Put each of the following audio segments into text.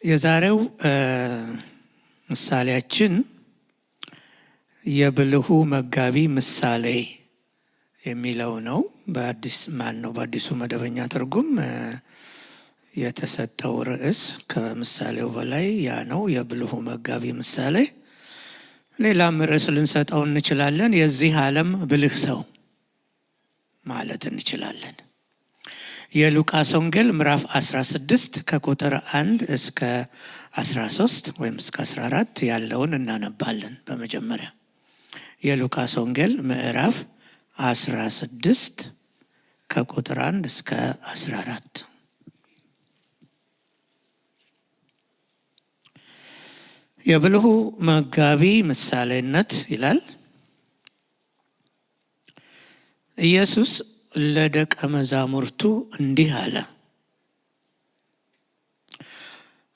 የዛሬው ምሳሌያችን የብልሁ መጋቢ ምሳሌ የሚለው ነው። በአዲሱ መደበኛ ትርጉም የተሰጠው ርዕስ ከምሳሌው በላይ ያ ነው፣ የብልሁ መጋቢ ምሳሌ። ሌላም ርዕስ ልንሰጠው እንችላለን፣ የዚህ ዓለም ብልህ ሰው ማለት እንችላለን። የሉቃስ ወንጌል ምዕራፍ 16 ከቁጥር 1 እስከ 13 ወይም እስከ 14 ያለውን እናነባለን። በመጀመሪያ የሉቃስ ወንጌል ምዕራፍ 16 ከቁጥር 1 እስከ 14። የብልሁ መጋቢ ምሳሌነት ይላል። ኢየሱስ ለደቀ መዛሙርቱ እንዲህ አለ።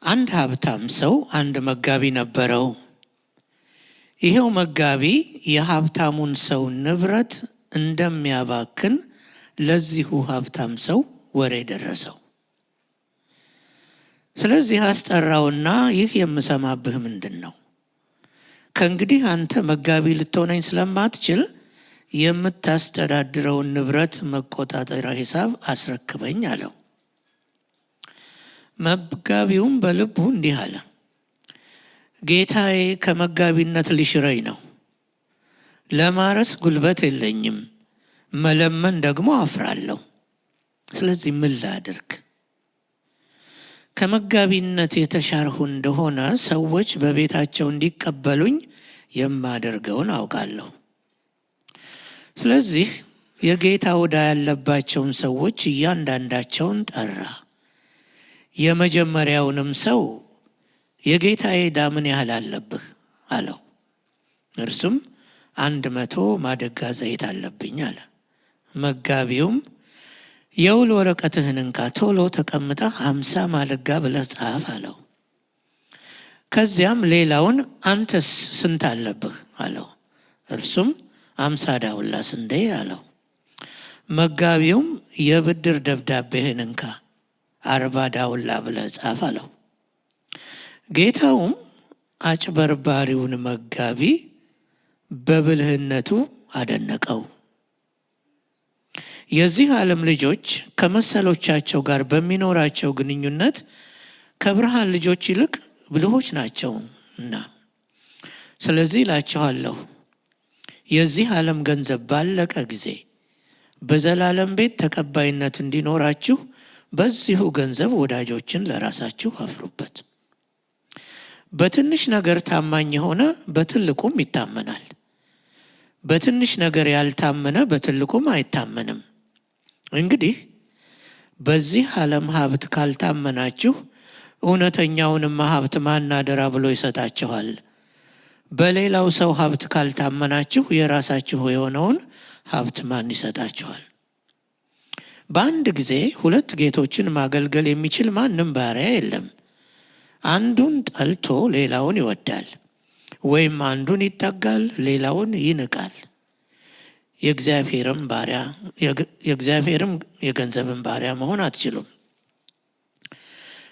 አንድ ሀብታም ሰው አንድ መጋቢ ነበረው። ይሄው መጋቢ የሀብታሙን ሰው ንብረት እንደሚያባክን ለዚሁ ሀብታም ሰው ወሬ ደረሰው። ስለዚህ አስጠራውና ይህ የምሰማብህ ምንድን ነው? ከእንግዲህ አንተ መጋቢ ልትሆነኝ ስለማትችል የምታስተዳድረውን ንብረት መቆጣጠሪያ ሂሳብ አስረክበኝ አለው። መጋቢውም በልቡ እንዲህ አለ፣ ጌታዬ ከመጋቢነት ሊሽረኝ ነው። ለማረስ ጉልበት የለኝም፣ መለመን ደግሞ አፍራለሁ። ስለዚህ ምን ላድርግ? ከመጋቢነት የተሻርሁ እንደሆነ ሰዎች በቤታቸው እንዲቀበሉኝ የማደርገውን አውቃለሁ። ስለዚህ የጌታ ዕዳ ያለባቸውን ሰዎች እያንዳንዳቸውን ጠራ። የመጀመሪያውንም ሰው የጌታዬ ዕዳ ምን ያህል አለብህ አለው። እርሱም 100 ማደጋ ዘይት አለብኝ አለ። መጋቢውም የውል ወረቀትህን እንካ፣ ቶሎ ተቀምጠህ 50 ማደጋ ብለህ ጻፍ አለው። ከዚያም ሌላውን አንተስ ስንት አለብህ አለው። እርሱም 50 ዳውላ ስንዴ አለው። መጋቢውም የብድር ደብዳቤህን እንካ፣ 40 ዳውላ ብለህ ጻፍ አለው። ጌታውም አጭበርባሪውን መጋቢ በብልህነቱ አደነቀው። የዚህ ዓለም ልጆች ከመሰሎቻቸው ጋር በሚኖራቸው ግንኙነት ከብርሃን ልጆች ይልቅ ብልሆች ናቸውና፣ ስለዚህ እላችኋለሁ የዚህ ዓለም ገንዘብ ባለቀ ጊዜ በዘላለም ቤት ተቀባይነት እንዲኖራችሁ በዚሁ ገንዘብ ወዳጆችን ለራሳችሁ አፍሩበት። በትንሽ ነገር ታማኝ የሆነ በትልቁም ይታመናል፣ በትንሽ ነገር ያልታመነ በትልቁም አይታመንም። እንግዲህ በዚህ ዓለም ሀብት ካልታመናችሁ እውነተኛውንም ሀብት ማን አደራ ብሎ ይሰጣችኋል? በሌላው ሰው ሀብት ካልታመናችሁ የራሳችሁ የሆነውን ሀብት ማን ይሰጣችኋል? በአንድ ጊዜ 2 ጌቶችን ማገልገል የሚችል ማንም ባሪያ የለም። አንዱን ጠልቶ ሌላውን ይወዳል፣ ወይም አንዱን ይጠጋል ሌላውን ይንቃል። የእግዚአብሔርም የገንዘብን ባሪያ መሆን አትችሉም።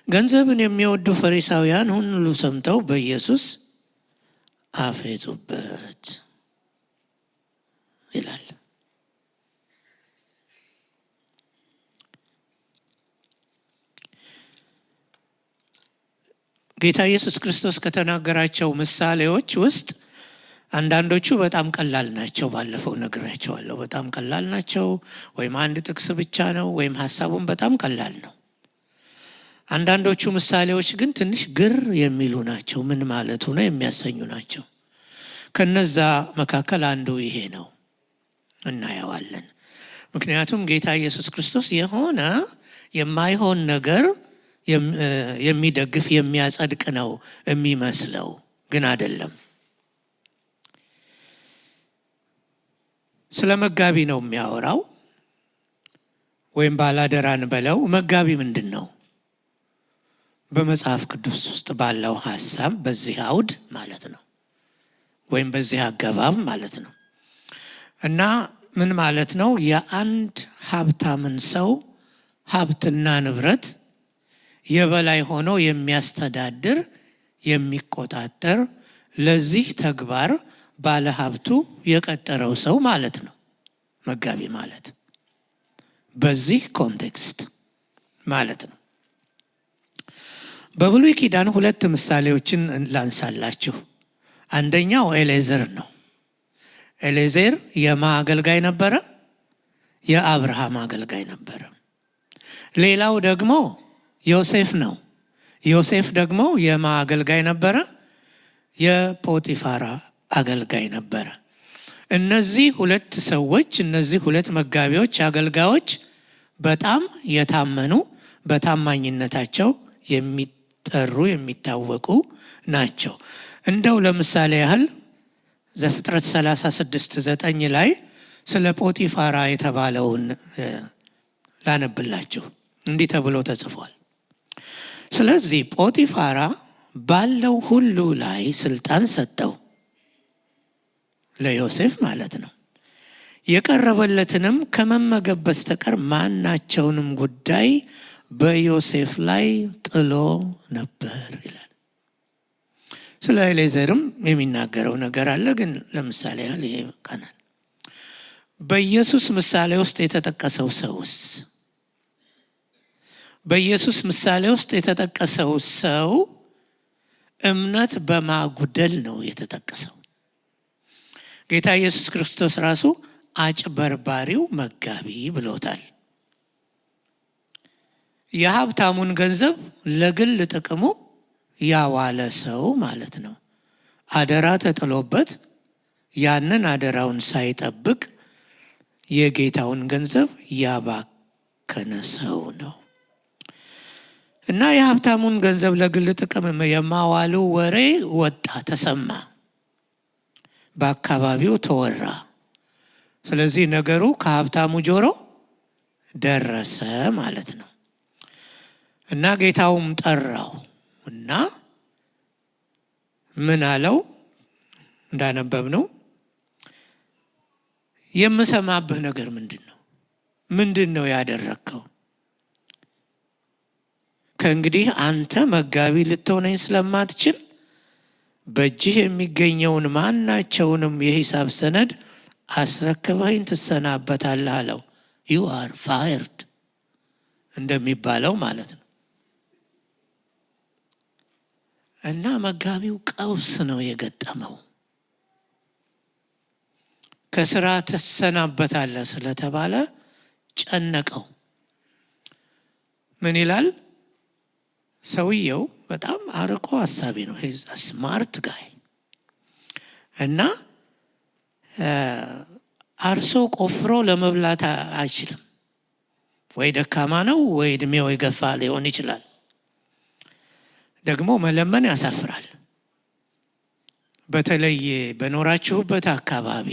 ገንዘብን የሚወዱ ፈሪሳውያን ሁሉ ሰምተው በኢየሱስ አፌዙበት ይላል። ጌታ ኢየሱስ ክርስቶስ ከተናገራቸው ምሳሌዎች ውስጥ አንዳንዶቹ በጣም ቀላል ናቸው። ባለፈው ነግሬያቸዋለሁ። በጣም ቀላል ናቸው፣ ወይም አንድ ጥቅስ ብቻ ነው፣ ወይም ሀሳቡን በጣም ቀላል ነው። አንዳንዶቹ ምሳሌዎች ግን ትንሽ ግር የሚሉ ናቸው፣ ምን ማለቱ ነው የሚያሰኙ ናቸው። ከነዛ መካከል አንዱ ይሄ ነው፣ እናየዋለን። ምክንያቱም ጌታ ኢየሱስ ክርስቶስ የሆነ የማይሆን ነገር የሚደግፍ የሚያጸድቅ ነው የሚመስለው፣ ግን አይደለም። ስለ መጋቢ ነው የሚያወራው፣ ወይም ባላደራን በለው። መጋቢ ምንድን ነው? በመጽሐፍ ቅዱስ ውስጥ ባለው ሀሳብ በዚህ አውድ ማለት ነው፣ ወይም በዚህ አገባብ ማለት ነው። እና ምን ማለት ነው? የአንድ ሀብታምን ሰው ሀብትና ንብረት የበላይ ሆኖ የሚያስተዳድር የሚቆጣጠር ለዚህ ተግባር ባለሀብቱ የቀጠረው ሰው ማለት ነው መጋቢ ማለት። በዚህ ኮንቴክስት ማለት ነው። በብሉይ ኪዳን ሁለት ምሳሌዎችን ላንሳላችሁ። አንደኛው ኤሌዘር ነው። ኤሌዘር የማ አገልጋይ ነበረ? የአብርሃም አገልጋይ ነበረ። ሌላው ደግሞ ዮሴፍ ነው። ዮሴፍ ደግሞ የማ አገልጋይ ነበረ? የፖቲፋራ አገልጋይ ነበረ። እነዚህ ሁለት ሰዎች፣ እነዚህ ሁለት መጋቢዎች፣ አገልጋዮች በጣም የታመኑ በታማኝነታቸው የሚጠሩ የሚታወቁ ናቸው። እንደው ለምሳሌ ያህል ዘፍጥረት 36:9 ላይ ስለ ፖቲፋራ የተባለውን ላነብላችሁ። እንዲህ ተብሎ ተጽፏል። ስለዚህ ፖቲፋራ ባለው ሁሉ ላይ ስልጣን ሰጠው፣ ለዮሴፍ ማለት ነው። የቀረበለትንም ከመመገብ በስተቀር ማናቸውንም ጉዳይ በዮሴፍ ላይ ጥሎ ነበር ይላል። ስለ ኤሌዘርም የሚናገረው ነገር አለ፣ ግን ለምሳሌ ያህል ይሄ ይበቃናል። በኢየሱስ ምሳሌ ውስጥ የተጠቀሰው ሰውስ? በኢየሱስ ምሳሌ ውስጥ የተጠቀሰው ሰው እምነት በማጉደል ነው የተጠቀሰው። ጌታ ኢየሱስ ክርስቶስ ራሱ አጭበርባሪው መጋቢ ብሎታል። የሀብታሙን ገንዘብ ለግል ጥቅሙ ያዋለ ሰው ማለት ነው። አደራ ተጥሎበት ያንን አደራውን ሳይጠብቅ የጌታውን ገንዘብ ያባከነ ሰው ነው። እና የሀብታሙን ገንዘብ ለግል ጥቅም የማዋሉ ወሬ ወጣ፣ ተሰማ፣ በአካባቢው ተወራ። ስለዚህ ነገሩ ከሀብታሙ ጆሮ ደረሰ ማለት ነው። እና ጌታውም ጠራው እና ምን አለው? እንዳነበብነው የምሰማብህ ነገር ምንድን ነው? ምንድን ነው ያደረግከው? ከእንግዲህ አንተ መጋቢ ልትሆነኝ ስለማትችል በእጅህ የሚገኘውን ማናቸውንም የሂሳብ ሰነድ አስረክበኝ ትሰናበታለህ አለው። you are fired እንደሚባለው ማለት ነው። እና መጋቢው ቀውስ ነው የገጠመው። ከስራ ትሰናበታለህ ስለተባለ ጨነቀው። ምን ይላል? ሰውየው በጣም አርቆ ሀሳቢ ነው። he's a smart guy እና አርሶ ቆፍሮ ለመብላት አይችልም። ወይ ደካማ ነው ወይ እድሜው የገፋ ሊሆን ይችላል። ደግሞ መለመን ያሳፍራል። በተለይ በኖራችሁበት አካባቢ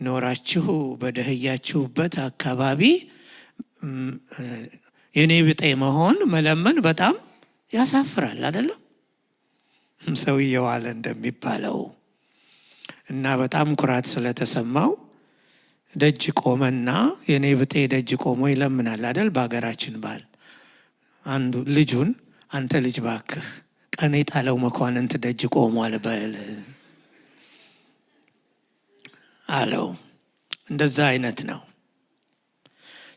ኖራችሁ በደህያችሁበት አካባቢ የኔ ብጤ መሆን መለመን በጣም ያሳፍራል አይደለም? ሰውየው አለ እንደሚባለው እና በጣም ኩራት ስለተሰማው ደጅ ቆመና የኔ ብጤ ደጅ ቆሞ ይለምናል አይደል? በሀገራችን ባህል አንዱ ልጁን አንተ ልጅ ባክህ ቀን የጣለው መኳንንት ደጅ ቆሟል በል አለው። እንደዛ አይነት ነው።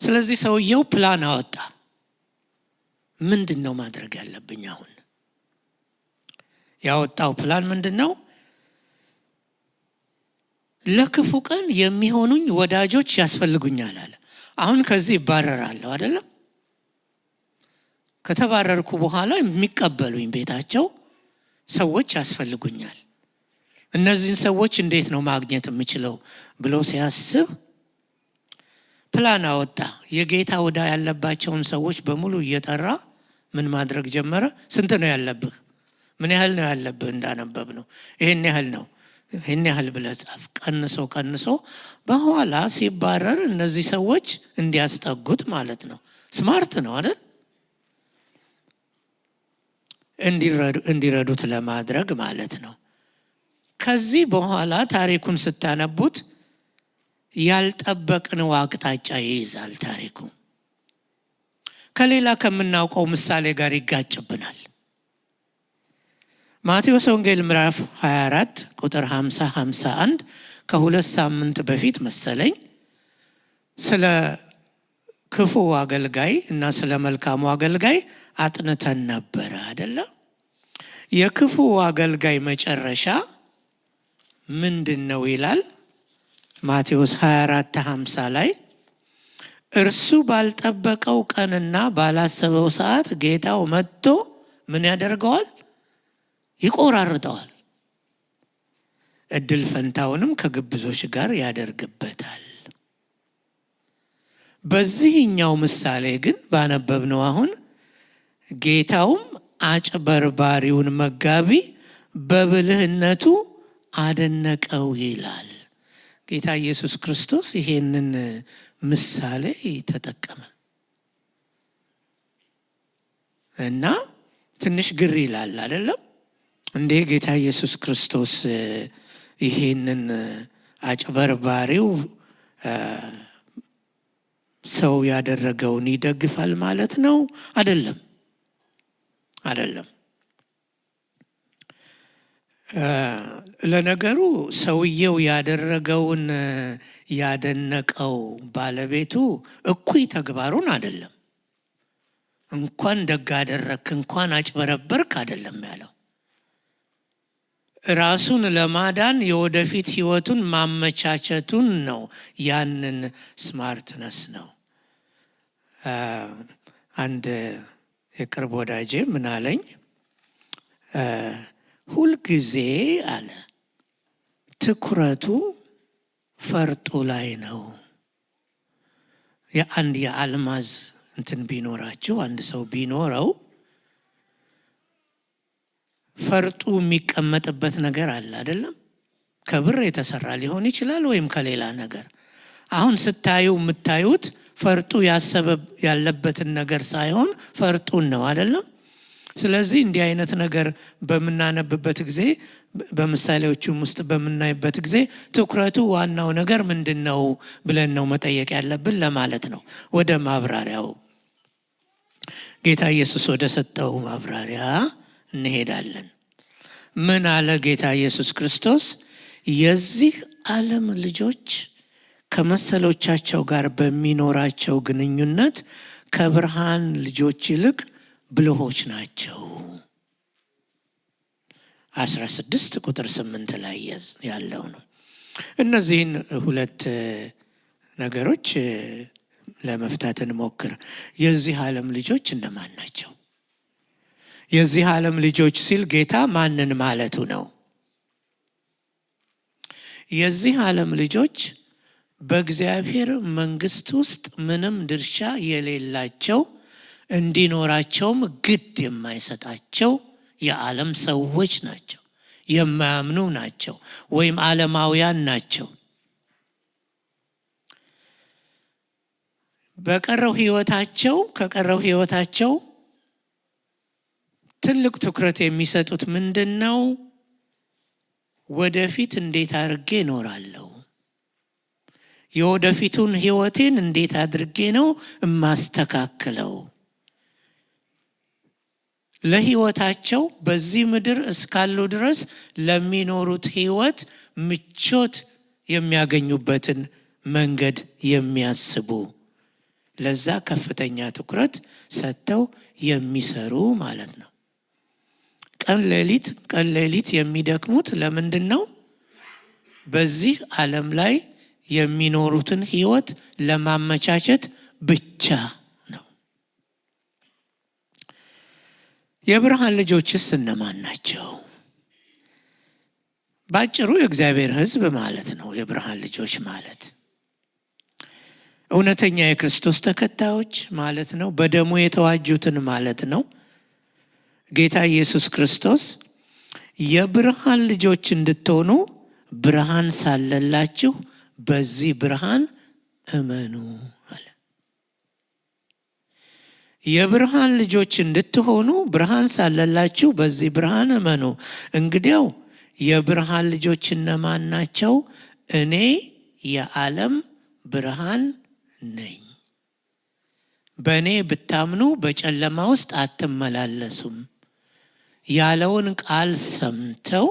ስለዚህ ሰውየው ፕላን አወጣ። ምንድን ነው ማድረግ ያለብኝ? አሁን ያወጣው ፕላን ምንድን ነው? ለክፉ ቀን የሚሆኑኝ ወዳጆች ያስፈልጉኛል አለ። አሁን ከዚህ ይባረራለሁ አይደለም? ከተባረርኩ በኋላ የሚቀበሉኝ ቤታቸው ሰዎች ያስፈልጉኛል። እነዚህን ሰዎች እንዴት ነው ማግኘት የምችለው ብሎ ሲያስብ ፕላን አወጣ። የጌታ ወዳ ያለባቸውን ሰዎች በሙሉ እየጠራ ምን ማድረግ ጀመረ? ስንት ነው ያለብህ? ምን ያህል ነው ያለብህ? እንዳነበብ ነው ይሄን ያህል ነው፣ ይሄን ያህል ብለህ ጻፍ። ቀንሶ በኋላ ሲባረር እነዚህ ሰዎች እንዲያስጠጉት ማለት ነው። ስማርት ነው አይደል? እንዲረዱት ለማድረግ ማለት ነው። ከዚህ በኋላ ታሪኩን ስታነቡት ያልጠበቅነው አቅጣጫ ይይዛል ታሪኩ። ከሌላ ከምናውቀው ምሳሌ ጋር ይጋጭብናል። ማቴዎስ ወንጌል ምዕራፍ 24 ቁጥር 50-51 ከሁለት ሳምንት በፊት መሰለኝ ስለ ክፉ አገልጋይ እና ስለ መልካሙ አገልጋይ አጥንተን ነበር አይደለ? የክፉ አገልጋይ መጨረሻ ምንድነው ይላል ማቴዎስ 24:50 ላይ እርሱ ባልጠበቀው ቀንና ባላሰበው ሰዓት ጌታው መጥቶ ምን ያደርገዋል? ይቆራርጠዋል። እድል ፈንታውንም ከግብዞች ጋር ያደርግበታል። በዚህኛው ምሳሌ ግን ባነበብነው አሁን ጌታውም አጭበርባሪውን መጋቢ በብልህነቱ አደነቀው ይላል። ጌታ ኢየሱስ ክርስቶስ ይሄንን ምሳሌ ተጠቀመ እና ትንሽ ግር ይላል አይደለም እንዴ? ጌታ ኢየሱስ ክርስቶስ ይሄንን አጭበርባሪው ሰው ያደረገውን ይደግፋል ማለት ነው? አይደለም። ለነገሩ ሰውየው ያደረገውን ያደነቀው ባለቤቱ እኩይ ተግባሩን አይደለም። እንኳን ደግ አደረክ እንኳን አጭበረበርክ አይደለም ያለው። ራሱን ለማዳን የወደፊት ህይወቱን ማመቻቸቱን ነው። ያንን ስማርትነስ ነው። አንድ የቅርብ ወዳጄ ምን አለኝ? ሁልጊዜ አለ ትኩረቱ ፈርጡ ላይ ነው። የአንድ የአልማዝ እንትን ቢኖራችሁ አንድ ሰው ቢኖረው ፈርጡ የሚቀመጥበት ነገር አለ አይደለም? ከብር የተሰራ ሊሆን ይችላል ወይም ከሌላ ነገር። አሁን ስታዩ የምታዩት ፈርጡ ያለበትን ነገር ሳይሆን ፈርጡን ነው አይደለም? ስለዚህ እንዲህ አይነት ነገር በምናነብበት ጊዜ በምሳሌዎቹም ውስጥ በምናይበት ጊዜ ትኩረቱ ዋናው ነገር ምንድነው ብለን ነው መጠየቅ ያለብን ለማለት ነው። ወደ ማብራሪያው ጌታ ኢየሱስ ወደ ሰጠው ማብራሪያ እንሄዳለን። ምን አለ ጌታ ኢየሱስ ክርስቶስ? የዚህ ዓለም ልጆች ከመሰሎቻቸው ጋር በሚኖራቸው ግንኙነት ከብርሃን ልጆች ይልቅ ብልሆች ናቸው። 16 ቁጥር 8 ላይ ያለው ነው። እነዚህን ሁለት ነገሮች ለመፍታት እንሞክር። የዚህ ዓለም ልጆች እነማን ናቸው? የዚህ ዓለም ልጆች ሲል ጌታ ማንን ማለቱ ነው? የዚህ ዓለም ልጆች በእግዚአብሔር መንግስት ውስጥ ምንም ድርሻ የሌላቸው እንዲኖራቸውም ግድ የማይሰጣቸው የዓለም ሰዎች ናቸው። የማያምኑ ናቸው ወይም ዓለማውያን ናቸው። ከቀረው ህይወታቸው ትልቅ ትኩረት የሚሰጡት ምንድነው? ወደፊት እንዴት አድርጌ እኖራለሁ? የወደፊቱን ህይወቴን እንዴት አድርጌ ነው የማስተካክለው? ለህይወታቸው በዚህ ምድር እስካሉ ድረስ ለሚኖሩት ህይወት ምቾት የሚያገኙበትን መንገድ የሚያስቡ፣ ለዛ ከፍተኛ ትኩረት ሰጥተው የሚሰሩ ማለት ነው። ቀን ሌሊት የሚደክሙት ለምንድን ነው? በዚህ ዓለም ላይ የሚኖሩትን ህይወት ለማመቻቸት ብቻ ነው። የብርሃን ልጆችስ እነማን ናቸው? ባጭሩ የእግዚአብሔር ሕዝብ ማለት ነው። የብርሃን ልጆች ማለት እውነተኛ የክርስቶስ ተከታዮች ማለት ነው። በደሙ የተዋጁትን ማለት ነው። ጌታ ኢየሱስ ክርስቶስ የብርሃን ልጆች እንድትሆኑ ብርሃን ሳለላችሁ በዚህ ብርሃን እመኑ አለ። የብርሃን ልጆች እንድትሆኑ ብርሃን ሳለላችሁ በዚህ ብርሃን እመኑ። እንግዲያው የብርሃን ልጆች እነማን ናቸው? እኔ የዓለም ብርሃን ነኝ። በእኔ ብታምኑ በጨለማ ውስጥ አትመላለሱም ያለውን ቃል ሰምተው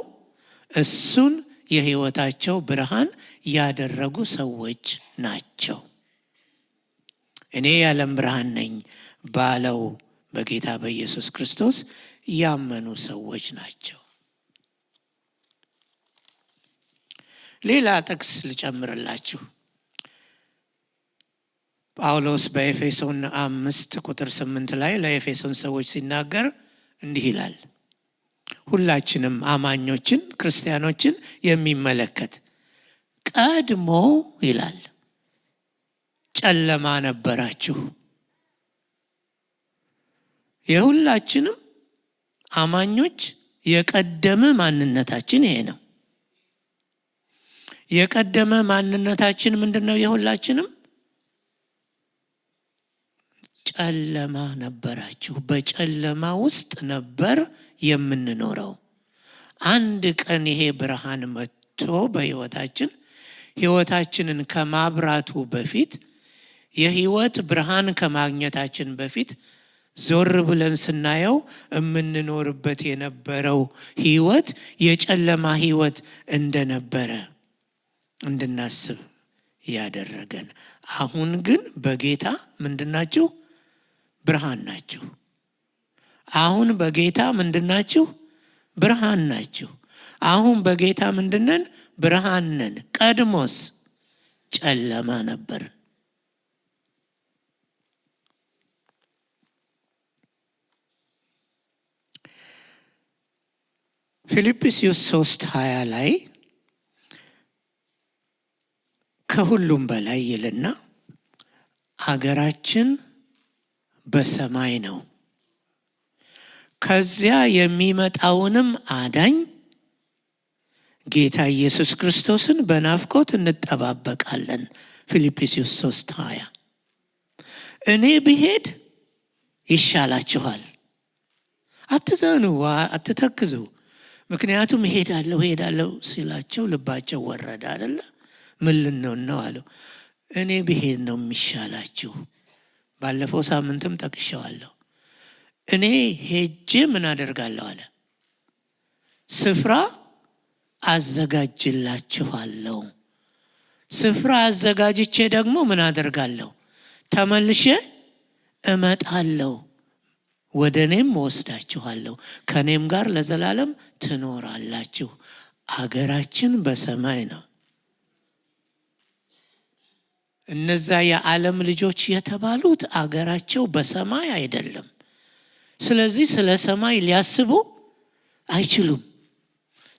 እሱን የሕይወታቸው ብርሃን ያደረጉ ሰዎች ናቸው። እኔ የዓለም ብርሃን ነኝ ባለው በጌታ በኢየሱስ ክርስቶስ ያመኑ ሰዎች ናቸው። ሌላ ጥቅስ ልጨምርላችሁ። ጳውሎስ በኤፌሶን 5:8 ላይ ለኤፌሶን ሰዎች ሲናገር እንዲህ ይላል። ሁላችንም አማኞችን ክርስቲያኖችን የሚመለከት ቀድሞ ይላል ጨለማ ነበራችሁ። የሁላችንም አማኞች የቀደመ ማንነታችን ይሄ ነው። የቀደመ ማንነታችን ምንድነው? የሁላችንም ጨለማ ነበራችሁ። በጨለማ ውስጥ ነበር የምንኖረው። አንድ ቀን ይሄ ብርሃን መጥቶ በሕይወታችን ሕይወታችንን ከማብራቱ በፊት የሕይወት ብርሃን ከማግኘታችን በፊት ዞር ብለን ስናየው የምንኖርበት የነበረው ሕይወት የጨለማ ሕይወት እንደነበረ እንድናስብ ያደረገን። አሁን ግን በጌታ ምንድናችሁ? ብርሃን ናችሁ። አሁን በጌታ ምንድናችሁ? ብርሃን ናችሁ። አሁን በጌታ ምንድነን? ብርሃን ነን። ቀድሞስ ጨለማ ነበርን። ፊልጵስዩስ 3:20 ላይ ከሁሉም በላይ ይልና ሀገራችን በሰማይ ነው፣ ከዚያ የሚመጣውንም አዳኝ ጌታ ኢየሱስ ክርስቶስን በናፍቆት እንጠባበቃለን። ፊልጵስዩስ 3:20 እኔ ብሄድ ይሻላችኋል፣ አትዘኑ፣ አትተክዙ። ምክንያቱም ሄዳለሁ ሲላቸው ልባቸው ወረደ አይደለ? ምን ልንሆን ነው አለው። እኔ ብሄድ ነው የሚሻላችሁ። ባለፈው ሳምንትም ጠቅሼዋለሁ። እኔ ሄጄ ምን አደርጋለሁ አለ? ስፍራ አዘጋጅላችኋለሁ። ስፍራ አዘጋጅቼ ደግሞ ምን አደርጋለሁ? ተመልሼ እመጣለሁ፣ ወደ እኔም ወስዳችኋለሁ፣ ከእኔም ጋር ለዘላለም ትኖራላችሁ። አገራችን በሰማይ ነው። እነዛ የዓለም ልጆች የተባሉት አገራቸው በሰማይ አይደለም። ስለዚህ ስለ ሰማይ ሊያስቡ አይችሉም።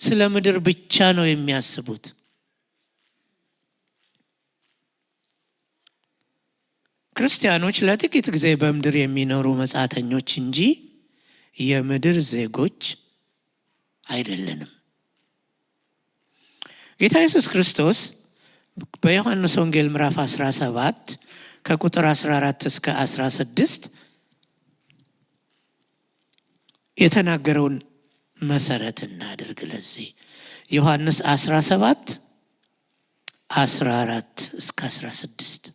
ስለ ምድር ብቻ ነው የሚያስቡት። ክርስቲያኖች ለጥቂት ጊዜ በምድር የሚኖሩ መጻተኞች እንጂ የምድር ዜጎች አይደለንም። ጌታ ኢየሱስ ክርስቶስ በዮሐንስ ወንጌል ምዕራፍ 17 ከቁጥር 14 እስከ 16 የተናገረውን መሰረት እናድርግ። ለዚህ ዮሐንስ 17 14 እስከ 16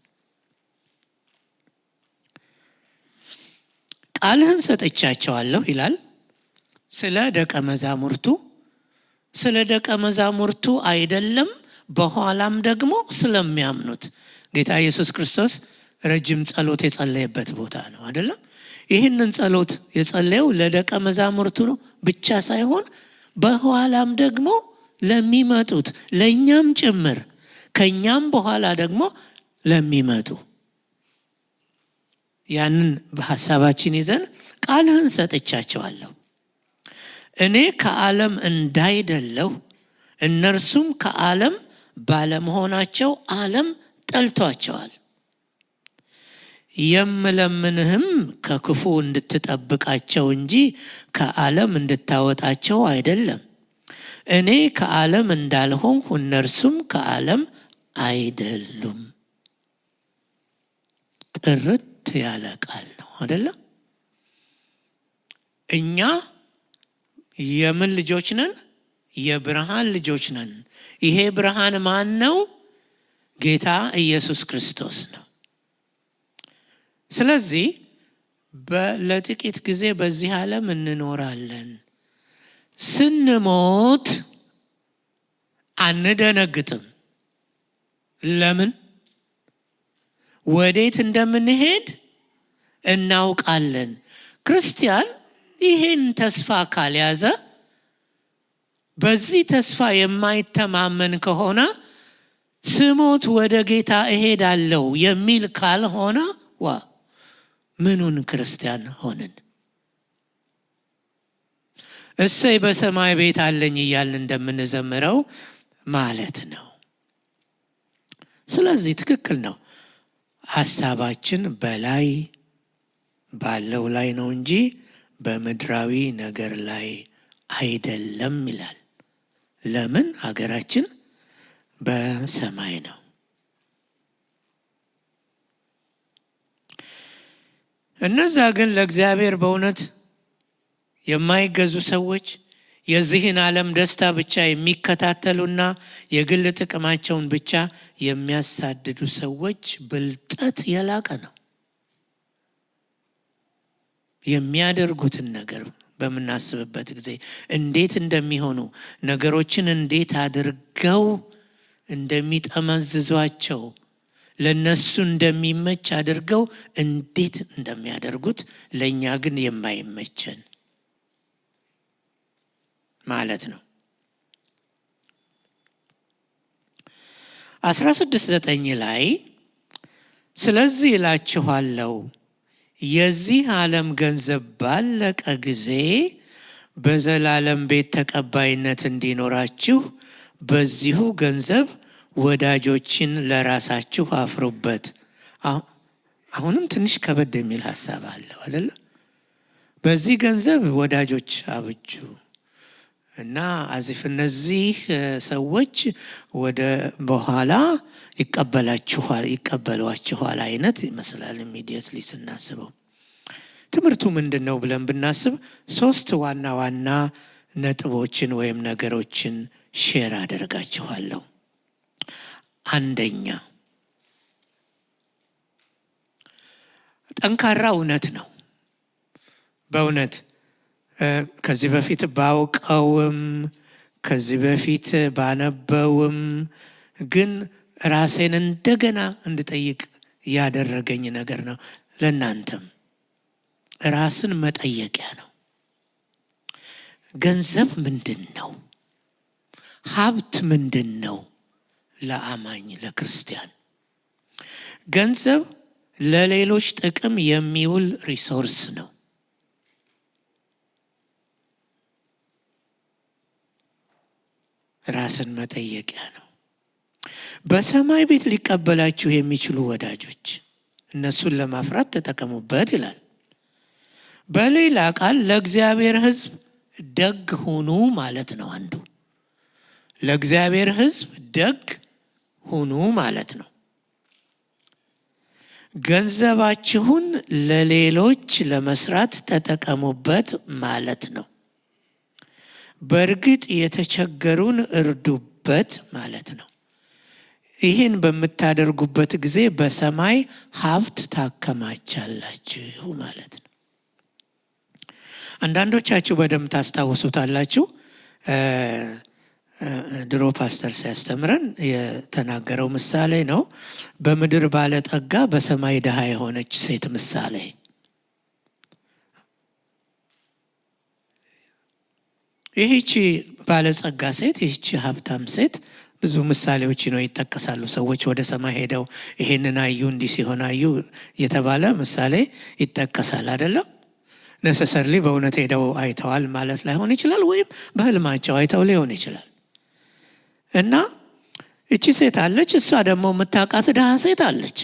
ቃልህን ሰጥቻቸዋለሁ ይላል። ስለ ደቀ መዛሙርቱ አይደለም፣ በኋላም ደግሞ ስለሚያምኑት። ጌታ ኢየሱስ ክርስቶስ ረጅም ጸሎት የጸለየበት ቦታ ነው አይደለም? ይህንን ጸሎት የጸለየው ለደቀ መዛሙርቱ ነው ብቻ ሳይሆን በኋላም ደግሞ ለሚመጡት ለእኛም ጭምር፣ ከኛም በኋላ ደግሞ ለሚመጡ። ያንን በሐሳባችን ይዘን ቃልህን ሰጥቻቸዋለሁ፣ እኔ ከዓለም እንዳይደለሁ እነርሱም ከዓለም ባለመሆናቸው ዓለም ጠልቷቸዋል። የምለምንህም ከክፉ እንድትጠብቃቸው እንጂ ከዓለም እንድታወጣቸው አይደለም። እኔ ከዓለም እንዳልሆንሁ እነርሱም ከዓለም አይደሉም። ጥርት ያለ ቃል ነው አይደለም? እኛ የምን ልጆች ነን? የብርሃን ልጆች ነን። ይሄ ብርሃን ማን ነው? ጌታ ኢየሱስ ክርስቶስ ነው። ስለዚህ ለጥቂት ጊዜ በዚህ ዓለም እንኖራለን። ስንሞት አንደነግጥም። ለምን? ወዴት እንደምንሄድ እናውቃለን። ክርስቲያን ይሄን ተስፋ ካልያዘ፣ በዚህ ተስፋ የማይተማመን ከሆነ ስሞት ወደ ጌታ እሄዳለሁ የሚል ካልሆነ ምኑን ክርስቲያን ሆንን? እሰይ በሰማይ ቤት አለኝ እያልን እንደምንዘምረው ማለት ነው። ስለዚህ ትክክል ነው። ሀሳባችን በላይ ባለው ላይ ነው እንጂ በምድራዊ ነገር ላይ አይደለም ይላል። ለምን? ሀገራችን በሰማይ ነው። እነዛ ግን ለእግዚአብሔር በእውነት የማይገዙ ሰዎች፣ የዚህን ዓለም ደስታ ብቻ የሚከታተሉና የግል ጥቅማቸውን ብቻ የሚያሳድዱ ሰዎች ብልጠት የላቀ ነው። የሚያደርጉትን ነገር በምናስብበት ጊዜ እንዴት እንደሚሆኑ፣ ነገሮችን እንዴት አድርገው እንደሚጠመዝዟቸው፣ ለነሱ እንደሚመች አድርገው እንዴት እንደሚያደርጉት ለእኛ ግን የማይመቸን ማለት ነው። 16:9 ላይ ስለዚህ እላችኋለሁ የዚህ ዓለም ገንዘብ ባለቀ ጊዜ በዘላለም ቤት ተቀባይነት እንዲኖራችሁ በዚሁ ገንዘብ ወዳጆችን ለራሳችሁ አፍሩበት። አሁንም ትንሽ ከበድ የሚል ሀሳብ አለው አይደለ? በዚህ ገንዘብ ወዳጆች አብጁ እና አዚፍ እነዚህ ሰዎች ወደ በኋላ ይቀበሏችኋል አይነት ይመስላል። ኢሚዲየትሊ ስናስበው ትምህርቱ ምንድን ነው ብለን ብናስብ 3 ዋና ዋና ነጥቦችን ወይም ነገሮችን ሼር አደርጋችኋለሁ። አንደኛ፣ ጠንካራ እውነት ነው። በእውነት ከዚህ በፊት ባውቀውም ከዚህ በፊት ባነበውም ግን ራሴን እንደገና እንድጠይቅ ያደረገኝ ነገር ነው። ለእናንተም ራስን መጠየቂያ ነው። ገንዘብ ምንድን ነው? ሀብት ምንድን ነው? ለአማኝ ለክርስቲያን ገንዘብ ለሌሎች ጥቅም የሚውል ሪሶርስ ነው። ራስን መጠየቂያ ነው። በሰማይ ቤት ሊቀበላችሁ የሚችሉ ወዳጆች፣ እነሱን ለማፍራት ተጠቀሙበት ይላል። በሌላ ቃል ለእግዚአብሔር ሕዝብ ደግ ሁኑ ማለት ነው። አንዱ ለእግዚአብሔር ሕዝብ ደግ ሁኑ ማለት ነው። ገንዘባችሁን ለሌሎች ለመስራት ተጠቀሙበት ማለት ነው። በእርግጥ የተቸገሩን እርዱበት ማለት ነው። ይህን በምታደርጉበት ጊዜ በሰማይ ሀብት ታከማቻላችሁ ማለት ነው። አንዳንዶቻችሁ በደንብ ታስታውሱታላችሁ። ድሮ ፓስተር ሲያስተምረን የተናገረው ምሳሌ ነው። በምድር ባለጠጋ በሰማይ ድሃ የሆነች ሴት ምሳሌ። ይህቺ ባለጸጋ ሴት፣ ይህቺ ሀብታም ሴት ብዙ ምሳሌዎች ነው ይጠቀሳሉ። ሰዎች ወደ ሰማይ ሄደው ይሄንን አዩ፣ እንዲህ ሲሆን አዩ የተባለ ምሳሌ ይጠቀሳል አይደለም? ነሰሰርሊ በእውነት ሄደው አይተዋል ማለት ላይሆን ይችላል፣ ወይም በህልማቸው አይተው ሊሆን ይችላል። እና እቺ ሴት አለች፣ እሷ ደግሞ የምታውቃት ድሃ ሴት አለች።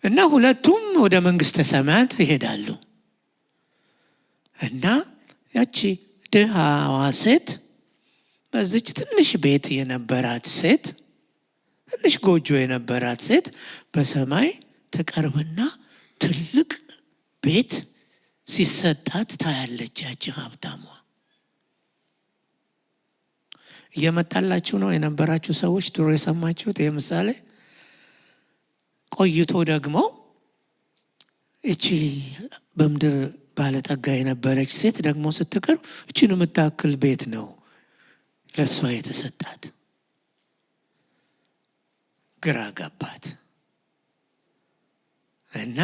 እና ሁለቱም ወደ መንግስተ ሰማያት ይሄዳሉ። እና ያቺ ድሃዋ ሴት በዚች ትንሽ ቤት የነበራት ሴት፣ ትንሽ ጎጆ የነበራት ሴት በሰማይ ተቀርብና ትልቅ ቤት ሲሰጣት ታያለች። ያቺ ሀብታሟ እየመጣላችሁ ነው የነበራችሁ ሰዎች ድሮ የሰማችሁት ይህ ምሳሌ። ቆይቶ ደግሞ እቺ በምድር ባለጠጋ የነበረች ሴት ደግሞ ስትቀር እቺን የምታክል ቤት ነው ለሷ የተሰጣት። ግራ ገባት እና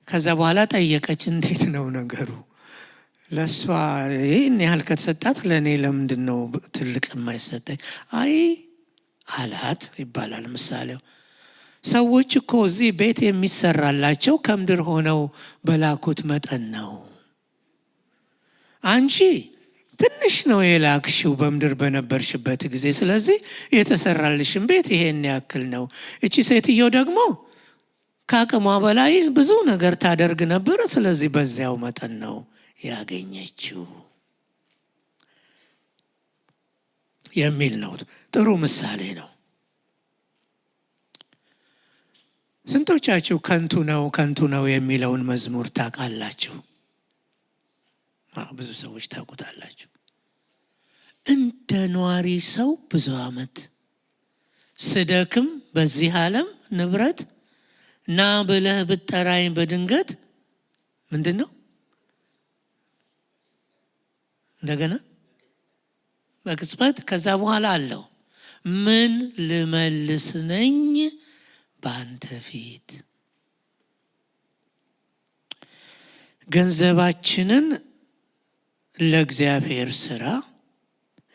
ከዛ በኋላ ጠየቀች፣ እንዴት ነው ነገሩ? ለሷ ይህን ያህል ከተሰጣት ለእኔ ለምንድን ነው ትልቅ የማይሰጠኝ? አይ አላት ይባላል ምሳሌው። ሰዎች እኮ እዚህ ቤት የሚሰራላቸው ከምድር ሆነው በላኩት መጠን ነው። አንቺ ትንሽ ነው የላክሽው በምድር በነበርሽበት ጊዜ፣ ስለዚህ የተሰራልሽን ቤት ይሄን ያክል ነው። እቺ ሴትዮ ደግሞ ከአቅሟ በላይ ብዙ ነገር ታደርግ ነበር፣ ስለዚህ በዚያው መጠን ነው ያገኘችው የሚል ነው። ጥሩ ምሳሌ ነው። ስንቶቻችሁ ከንቱ ነው የሚለውን መዝሙር ታውቃላችሁ? ብዙ ሰዎች ታውቁታላችሁ። እንደ ኗሪ ሰው ብዙ ዓመት ስደክም በዚህ ዓለም ንብረት ና ብለህ ብትጠራኝ በድንገት ምንድን ነው እንደገና በቅጽበት ከዛ በኋላ አለው ምን ልመልስ ነኝ በአንተ ፊት። ገንዘባችንን ለእግዚአብሔር ስራ፣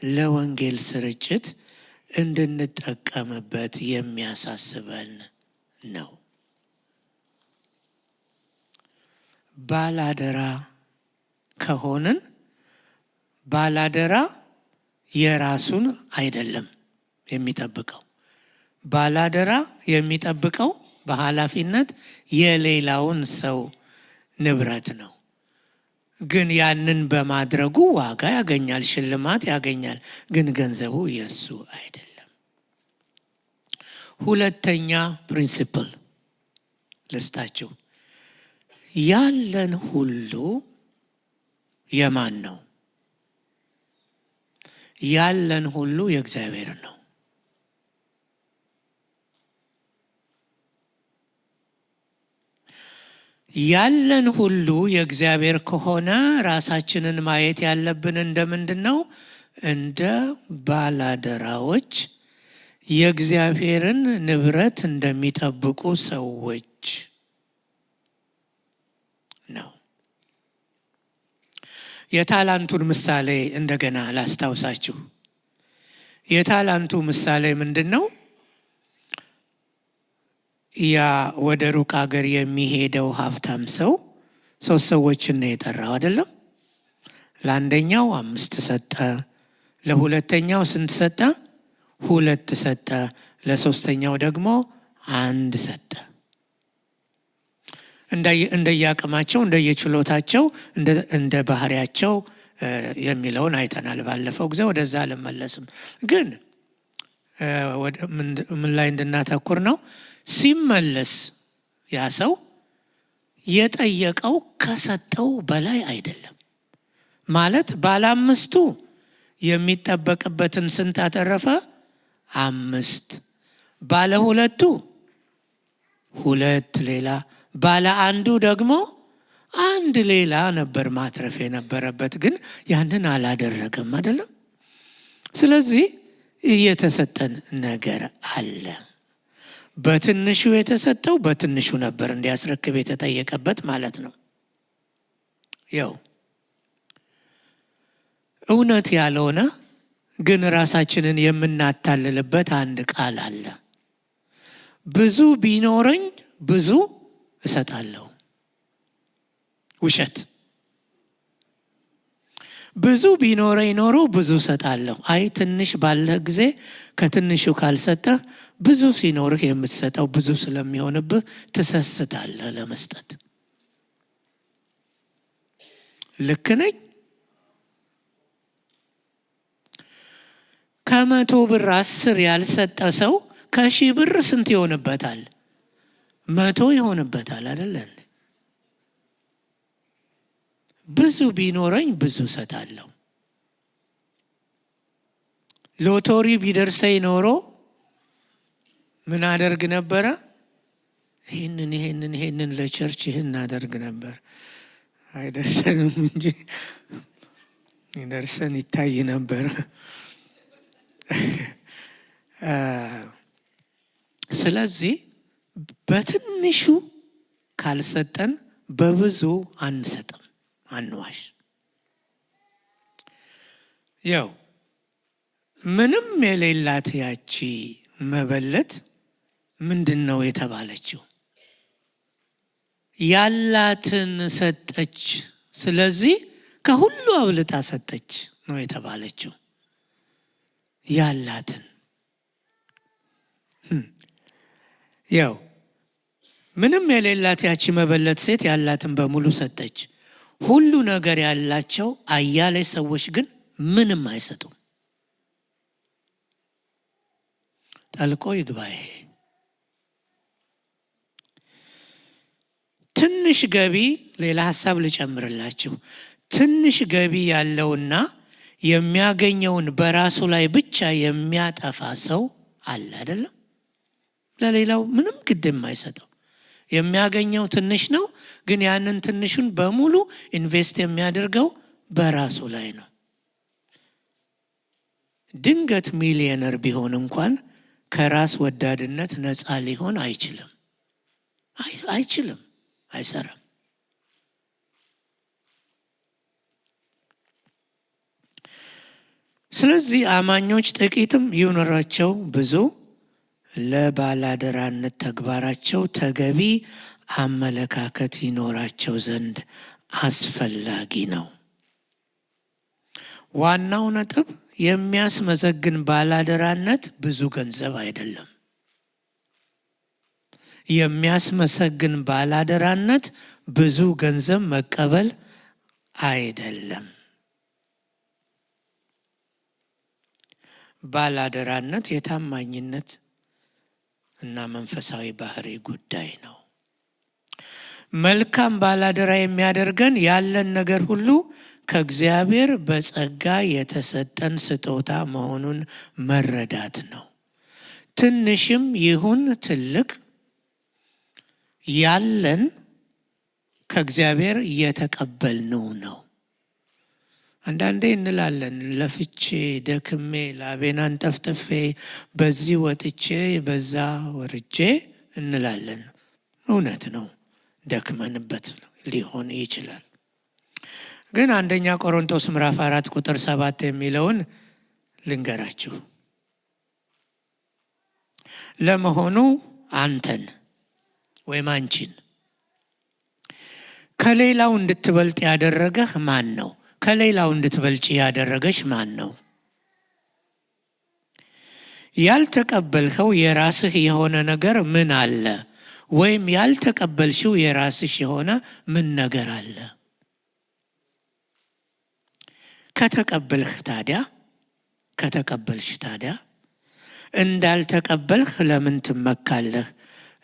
ለወንጌል ስርጭት እንድንጠቀምበት የሚያሳስበን ነው። ባላደራ ከሆንን ባላደራ የራሱን አይደለም የሚጠብቀው። ባላደራ የሚጠብቀው በኃላፊነት የሌላውን ሰው ንብረት ነው። ግን ያንን በማድረጉ ዋጋ ያገኛል፣ ሽልማት ያገኛል። ግን ገንዘቡ የሱ አይደለም። ሁለተኛ ፕሪንሲፕል ልስጣችሁ። ያለን ሁሉ የማን ነው? ያለን ሁሉ የእግዚአብሔር ነው። ያለን ሁሉ የእግዚአብሔር ከሆነ ራሳችንን ማየት ያለብን እንደምንድን ነው? እንደ ባላደራዎች የእግዚአብሔርን ንብረት እንደሚጠብቁ ሰዎች ነው። የታላንቱን ምሳሌ እንደገና ላስታውሳችሁ። የታላንቱ ምሳሌ ምንድን ነው? ያ ወደ ሩቅ ሀገር የሚሄደው ሀብታም ሰው 3 ሰዎችን ነው የጠራው አይደለም? ለአንደኛው 5 ሰጠ፣ ለሁለተኛው ስንት ሰጠ? 2 ሰጠ፣ ለሶስተኛው ደግሞ 1 ሰጠ። እንደየአቅማቸው እንደየችሎታቸው እንደ ባህሪያቸው የሚለውን አይተናል ባለፈው ጊዜ። ወደዛ አልመለስም። ግን ምን ላይ እንድናተኩር ነው? ሲመለስ ያ ሰው የጠየቀው ከሰጠው በላይ አይደለም ማለት። ባለ 5ቱ የሚጠበቅበትን ስንት አተረፈ? 5። ባለ 2ቱ 2 ሌላ፣ ባለ 1ዱ ደግሞ 1 ሌላ ነበር ማትረፍ የነበረበት፣ ግን ያንን አላደረገም አይደለም። ስለዚህ እየተሰጠን ነገር አለ። በትንሹ የተሰጠው በትንሹ ነበር እንዲያስረክብ የተጠየቀበት ማለት ነው። ያው እውነት ያልሆነ ግን ራሳችንን የምናታልልበት አንድ ቃል አለ። ብዙ ቢኖረኝ ብዙ እሰጣለሁ። ውሸት። ብዙ ቢኖረኝ ኖሮ ብዙ እሰጣለሁ። አይ ትንሽ ባለህ ጊዜ ከትንሹ ካልሰጠህ ብዙ ሲኖርህ የምትሰጠው ብዙ ስለሚሆንብህ ትሰስታለህ ለመስጠት። ልክ ነኝ? ከ100 ብር 10 ያልሰጠ ሰው ከ1000 ብር ስንት ይሆንበታል? 100 ይሆንበታል አይደለን? ብዙ ቢኖረኝ ብዙ እሰጣለሁ። ሎተሪ ቢደርሰኝ ኖሮ ምን አደርግ ነበረ? ይህንን ለቸርች ይህን እናደርግ ነበር። አይደርሰንም እንጂ ይደርሰን ይታይ ነበር። ስለዚህ በትንሹ ካልሰጠን በብዙ አንሰጥም። አንዋሽ። ያው ምንም የሌላት ያቺ መበለት ምንድን ነው የተባለችው? ያላትን ሰጠች። ስለዚህ ከሁሉ አብልጣ ሰጠች ነው የተባለችው። ያላትን ያው ምንም የሌላት ያቺ መበለት ሴት ያላትን በሙሉ ሰጠች። ሁሉ ነገር ያላቸው አያሌ ሰዎች ግን ምንም አይሰጡም። ጠልቆ ይግባ። ይሄ ትንሽ ገቢ፣ ሌላ ሀሳብ ልጨምርላችሁ። ትንሽ ገቢ ያለውና የሚያገኘውን በራሱ ላይ ብቻ የሚያጠፋ ሰው አለ አይደለም? ለሌላው ምንም ግድ የማይሰጠው የሚያገኘው ትንሽ ነው፣ ግን ያንን ትንሹን በሙሉ ኢንቨስት የሚያደርገው በራሱ ላይ ነው። ድንገት ሚሊዮነር ቢሆን እንኳን ከራስ ወዳድነት ነፃ ሊሆን አይችልም። አይሰራም። ስለዚህ አማኞች ጥቂትም ይኑራቸው ብዙ ለባላደራነት ተግባራቸው ተገቢ አመለካከት ይኖራቸው ዘንድ አስፈላጊ ነው። ዋናው ነጥብ የሚያስመሰግን ባላደራነት ብዙ ገንዘብ አይደለም። የሚያስመሰግን ባላደራነት ብዙ ገንዘብ መቀበል አይደለም። ባላደራነት የታማኝነት እና መንፈሳዊ ባህሪ ጉዳይ ነው። መልካም ባላደራ የሚያደርገን ያለን ነገር ሁሉ ከእግዚአብሔር በጸጋ የተሰጠን ስጦታ መሆኑን መረዳት ነው። ትንሽም ይሁን ትልቅ ያለን ከእግዚአብሔር እየተቀበልነው ነው። አንዳንዴ እንላለን ለፍቼ ደክሜ ላቤን አንጠፍጥፌ በዚህ ወጥቼ በዛ ወርጄ እንላለን። እውነት ነው፣ ደክመንበት ሊሆን ይችላል። ግን አንደኛ ቆሮንቶስ ምዕራፍ 4 ቁጥር 7 የሚለውን ልንገራችሁ። ለመሆኑ አንተን ወይም አንቺን ከሌላው እንድትበልጥ ያደረገህ ማን ነው? ከሌላው እንድትበልጭ ያደረገሽ ማን ነው? ያልተቀበልኸው የራስህ የሆነ ነገር ምን አለ? ወይም ያልተቀበልሽው የራስሽ የሆነ ምን ነገር አለ? ከተቀበልሽ ታዲያ እንዳልተቀበልህ ለምን ትመካለህ?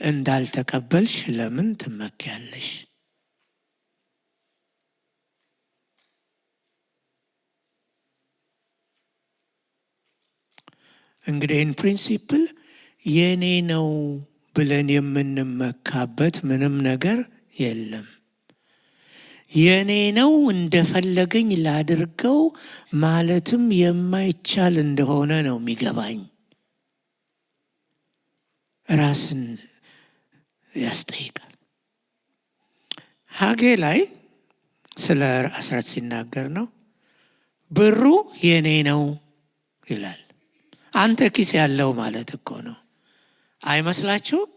እንዳልተቀበልሽ ለምን ትመኪያለሽ? እንግዲህ ኢን ፕሪንሲፕል የኔ ነው ብለን የምንመካበት ምንም ነገር የለም። የኔ ነው እንደፈለገኝ ላድርገው ማለትም የማይቻል እንደሆነ ነው የሚገባኝ። ራስን ያስጠይቃል። ሐጌ ላይ ስለ አስራት ሲናገር ነው ብሩ የኔ ነው ይላል። አንተ ኪስ ያለው ማለት እኮ ነው። አይመስላችሁም?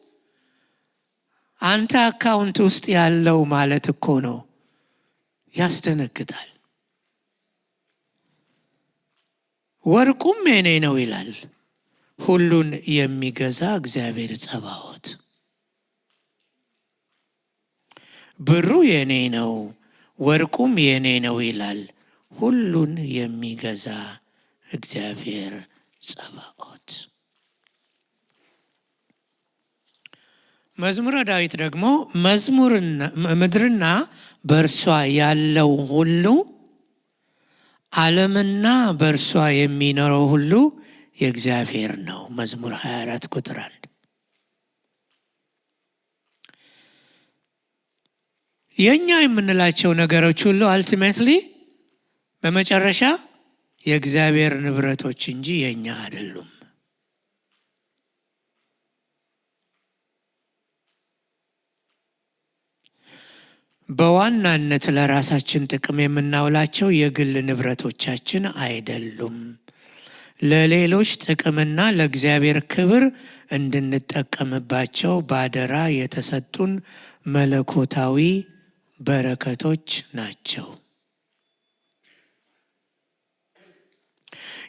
አንተ አካውንት ውስጥ ያለው ማለት እኮ ነው። ያስደነግጣል። ወርቁም የኔ ነው ይላል ሁሉን የሚገዛ እግዚአብሔር ጸባዖት። ብሩ የኔ ነው ወርቁም የኔ ነው ይላል ሁሉን የሚገዛ እግዚአብሔር ጸባዖት። መዝሙረ ዳዊት ደግሞ ምድርና በእርሷ ያለው ሁሉ ዓለምና በእርሷ የሚኖረው ሁሉ የእግዚአብሔር ነው። መዝሙር 24 ቁጥር 1። የኛ የምንላቸው ነገሮች ሁሉ አልቲሜትሊ በመጨረሻ የእግዚአብሔር ንብረቶች እንጂ የኛ አይደሉም። በዋናነት ለራሳችን ጥቅም የምናውላቸው የግል ንብረቶቻችን አይደሉም። ለሌሎች ጥቅምና ለእግዚአብሔር ክብር እንድንጠቀምባቸው ባደራ የተሰጡን መለኮታዊ በረከቶች ናቸው።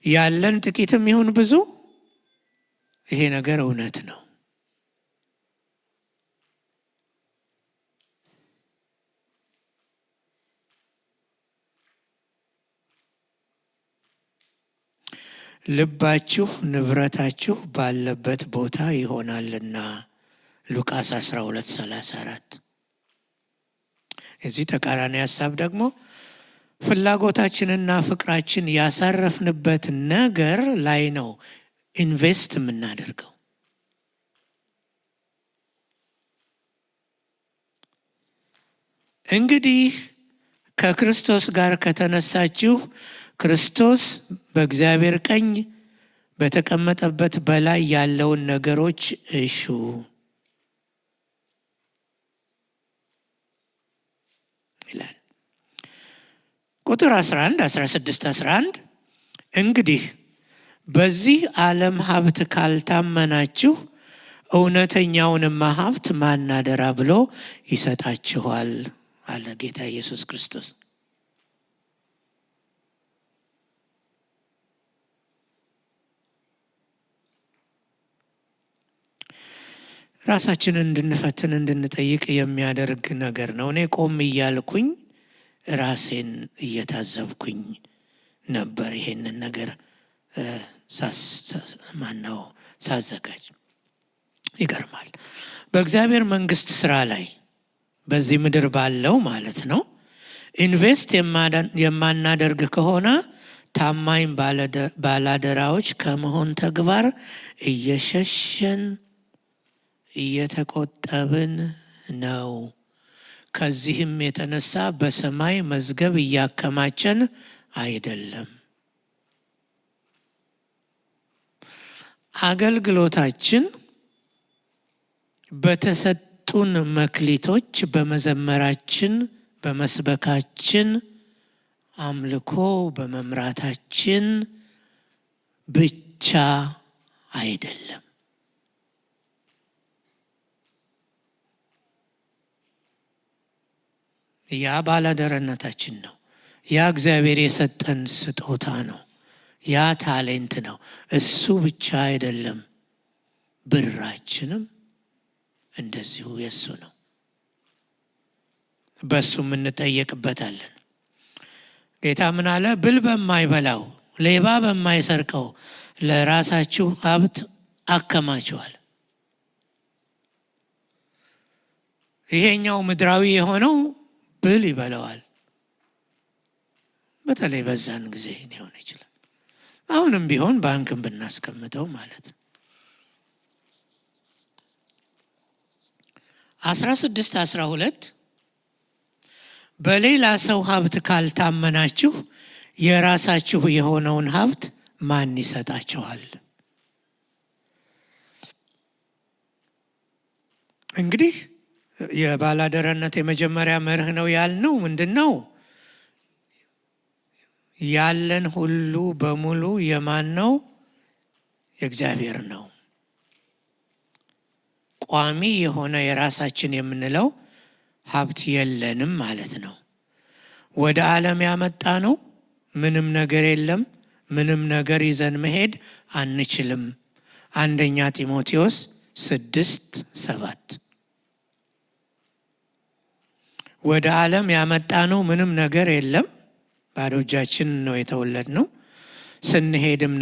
ያለን ጥቂትም ይሁን ብዙ ይሄ ነገር እውነት ነው። ልባችሁ ንብረታችሁ ባለበት ቦታ ይሆናልና ሉቃስ 12:34። እዚህ ተቃራኒ ሐሳብ ደግሞ ፍላጎታችንና ፍቅራችን ያሳረፍንበት ነገር ላይ ነው ኢንቨስት የምናደርገው። እንግዲህ ከክርስቶስ ጋር ከተነሳችሁ ክርስቶስ በእግዚአብሔር ቀኝ በተቀመጠበት በላይ ያለውን ነገሮች እሹ ይላል። ቁጥር 11 16 11 እንግዲህ በዚህ ዓለም ሀብት ካልታመናችሁ እውነተኛውንማ ሀብት ማን አደራ ብሎ ይሰጣችኋል አለ ጌታ ኢየሱስ ክርስቶስ። ራሳችንን እንድንፈትን እንድንጠይቅ የሚያደርግ ነገር ነው። እኔ ቆም እያልኩኝ ራሴን እየታዘብኩኝ ነበር ይሄንን ነገር ሳዘጋጅ። ይገርማል። በእግዚአብሔር መንግስት ስራ ላይ በዚህ ምድር ባለው ማለት ነው ኢንቨስት የማናደርግ ከሆነ ታማኝ ባላደራዎች ከመሆን ተግባር እየሸሸን እየተቆጠብን ነው። ከዚህም የተነሳ በሰማይ መዝገብ እያከማቸን አይደለም። አገልግሎታችን በተሰጡን መክሊቶች፣ በመዘመራችን፣ በመስበካችን፣ አምልኮ በመምራታችን ብቻ አይደለም። ያ ባላደራነታችን ነው። ያ እግዚአብሔር የሰጠን ስጦታ ነው። ያ ታሌንት ነው። እሱ ብቻ አይደለም፣ ብራችንም እንደዚሁ የሱ ነው። በሱም እንጠየቅበታለን። ጌታ ምን አለ? ብል በማይበላው ሌባ በማይሰርቀው ለራሳችሁ ሀብት አከማችኋል። ይሄኛው ምድራዊ የሆነው ብል ይበላዋል። በተለይ በዛን ጊዜ ሊሆን ይችላል። አሁንም ቢሆን ባንክን ብናስቀምጠው ማለት ነው። 16-12 በሌላ ሰው ሀብት ካልታመናችሁ የራሳችሁ የሆነውን ሀብት ማን ይሰጣችኋል? እንግዲህ የባላደራነት የመጀመሪያ መርህ ነው ያልነው ምንድን ነው? ያለን ሁሉ በሙሉ የማን ነው? የእግዚአብሔር ነው። ቋሚ የሆነ የራሳችን የምንለው ሀብት የለንም ማለት ነው። ወደ ዓለም ያመጣ ነው ምንም ነገር የለም። ምንም ነገር ይዘን መሄድ አንችልም። 1 ጢሞቴዎስ 6:7 ወደ ዓለም ያመጣ ነው ምንም ነገር የለም። ባዶ እጃችን ነው የተወለድነው። ስንሄድም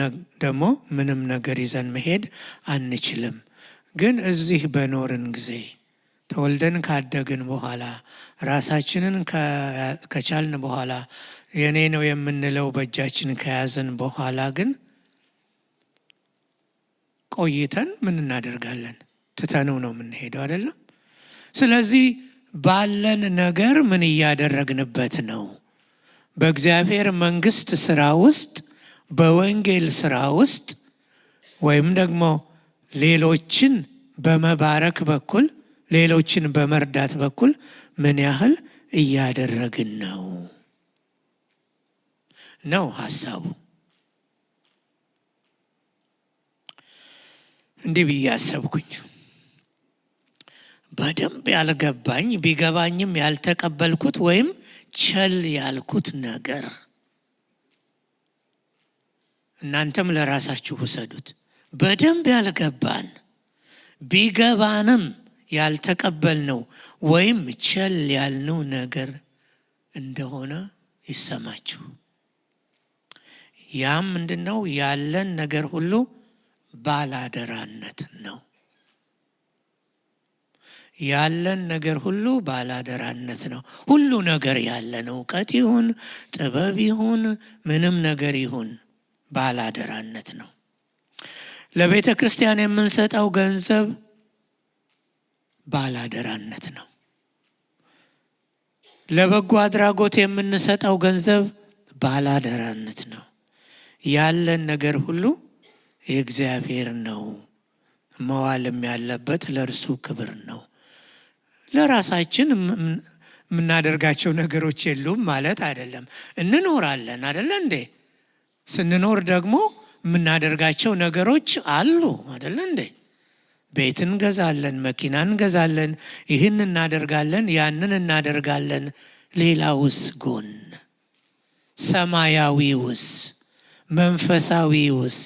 ደግሞ ምንም ነገር ይዘን መሄድ አንችልም። ግን እዚህ በኖርን ጊዜ ተወልደን ካደግን በኋላ ራሳችንን ከቻልን በኋላ የኔ ነው የምንለው በእጃችን ከያዝን በኋላ ግን ቆይተን ምን እናደርጋለን? ትተነው ነው የምንሄደው አይደለም? ስለዚህ ባለን ነገር ምን እያደረግንበት ነው? በእግዚአብሔር መንግስት ስራ ውስጥ፣ በወንጌል ስራ ውስጥ ወይም ደግሞ ሌሎችን በመባረክ በኩል፣ ሌሎችን በመርዳት በኩል ምን ያህል እያደረግን ነው ሐሳቡ። እንዲህ ብዬ አሰብኩኝ። በደንብ ያልገባኝ ቢገባኝም ያልተቀበልኩት ወይም ቸል ያልኩት ነገር እናንተም ለራሳችሁ ውሰዱት። በደንብ ያልገባን ቢገባንም ያልተቀበልነው ወይም ቸል ያልነው ነገር እንደሆነ ይሰማችሁ። ያም ምንድነው? ያለን ነገር ሁሉ ባላደራነት ነው። ያለን ነገር ሁሉ ባላደራነት ነው። ሁሉ ነገር ያለን እውቀት ይሁን ጥበብ ይሁን ምንም ነገር ይሁን ባላደራነት ነው። ለቤተ ክርስቲያን የምንሰጠው ገንዘብ ባላደራነት ነው። ለበጎ አድራጎት የምንሰጠው ገንዘብ ባላደራነት ነው። ያለን ነገር ሁሉ የእግዚአብሔር ነው። መዋልም ያለበት ለእርሱ ክብር ነው። ለራሳችን የምናደርጋቸው ነገሮች የሉም ማለት አይደለም። እንኖራለን አይደለ እንዴ? ስንኖር ደግሞ የምናደርጋቸው ነገሮች አሉ አይደለ እንዴ? ቤት እንገዛለን፣ መኪና እንገዛለን፣ ይህን እናደርጋለን፣ ያንን እናደርጋለን። ሌላውስ ጎን ሰማያዊውስ መንፈሳዊውስ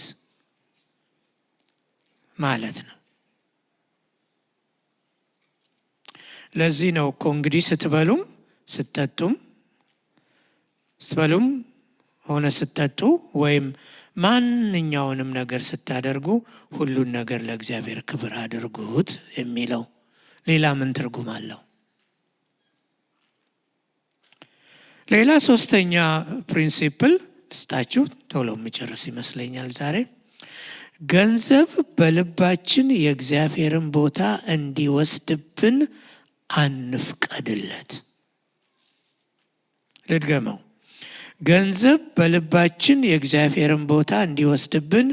ማለት ነው። ለዚህ ነው እኮ እንግዲህ ስትበሉም ሆነ ስትጠጡ ወይም ማንኛውንም ነገር ስታደርጉ ሁሉን ነገር ለእግዚአብሔር ክብር አድርጉት የሚለው። ሌላ ምን ትርጉም አለው? ሌላ ሶስተኛ ፕሪንሲፕል ልስጣችሁ፣ ቶሎ የምጨርስ ይመስለኛል ዛሬ። ገንዘብ በልባችን የእግዚአብሔርን ቦታ እንዲወስድብን አንፍቀድለት። ልድገመው። ገንዘብ በልባችን የእግዚአብሔርን ቦታ እንዲወስድብን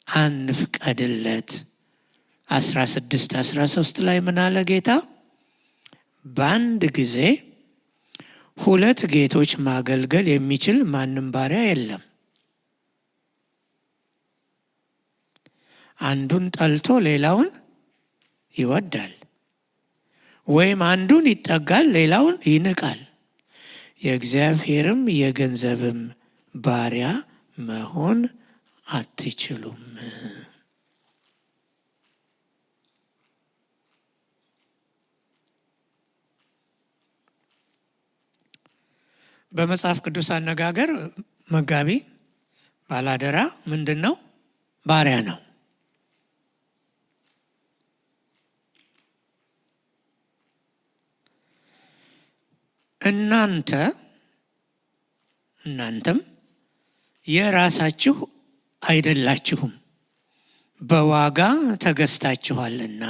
አንፍቀድለት። 16:13 ላይ ምን አለ ጌታ? በአንድ ጊዜ 2 ጌቶች ማገልገል የሚችል ማንም ባሪያ የለም። አንዱን ጠልቶ ሌላውን ይወዳል፣ ወይም አንዱን ይጠጋል ሌላውን ይንቃል። የእግዚአብሔርም የገንዘብም ባሪያ መሆን አትችሉም። በመጽሐፍ ቅዱስ አነጋገር መጋቢ ባላደራ ምንድን ነው? ባሪያ ነው። እናንተም የራሳችሁ አይደላችሁም፣ በዋጋ ተገዝታችኋልና።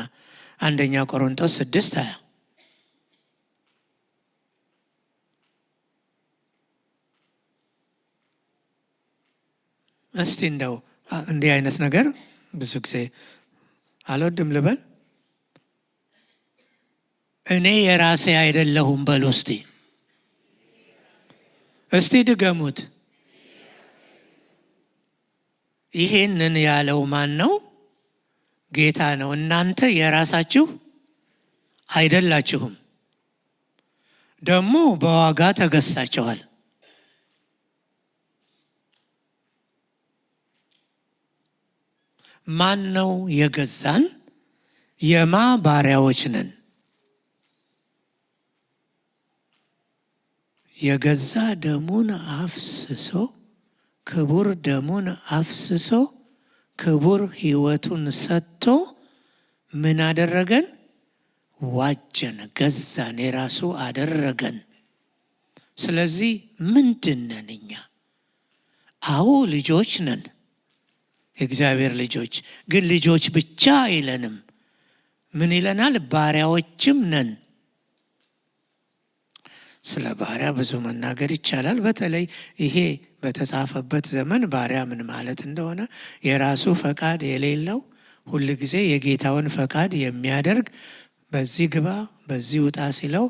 1 ቆሮንቶስ 6:20። እስቲ እንደው እንዲህ አይነት ነገር ብዙ ጊዜ አልወድም ልበል። እኔ የራሴ አይደለሁም በሉ እስቲ ድገሙት። ይሄንን ያለው ማን ነው? ጌታ ነው። እናንተ የራሳችሁ አይደላችሁም፣ ደግሞ በዋጋ ተገዝታችኋል። ማን ነው የገዛን? የማ ባሪያዎች ነን? የገዛ ደሙን አፍስሶ ክቡር ደሙን አፍስሶ ክቡር ሕይወቱን ሰጥቶ ምን አደረገን? ዋጀን፣ ገዛን፣ የራሱ አደረገን። ስለዚህ ምንድን ነን እኛ? አዎ ልጆች ነን፣ የእግዚአብሔር ልጆች። ግን ልጆች ብቻ አይለንም። ምን ይለናል? ባሪያዎችም ነን። ስለ ባሪያ ብዙ መናገር ይቻላል። በተለይ ይሄ በተጻፈበት ዘመን ባሪያ ምን ማለት እንደሆነ የራሱ ፈቃድ የሌለው ሁል ጊዜ የጌታውን ፈቃድ የሚያደርግ በዚህ ግባ በዚህ ውጣ ሲለው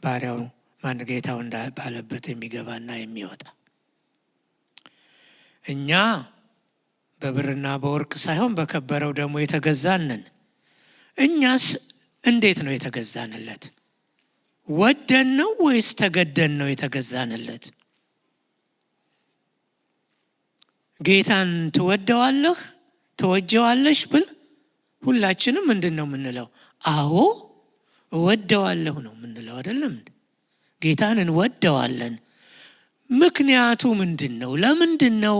ባሪያው ማን ጌታው ባለበት የሚገባና የሚወጣ። እኛ በብርና በወርቅ ሳይሆን በከበረው ደግሞ የተገዛንን። እኛስ እንዴት ነው የተገዛንለት? ወደን ነው ወይስ ተገደን ነው የተገዛንለት? ጌታን ትወደዋለህ ትወጀዋለሽ ብል ሁላችንም ምንድን ነው የምንለው? አዎ እወደዋለሁ ነው የምንለው አይደለም? ጌታን እንወደዋለን። ምክንያቱ ምንድን ነው? ለምንድን ነው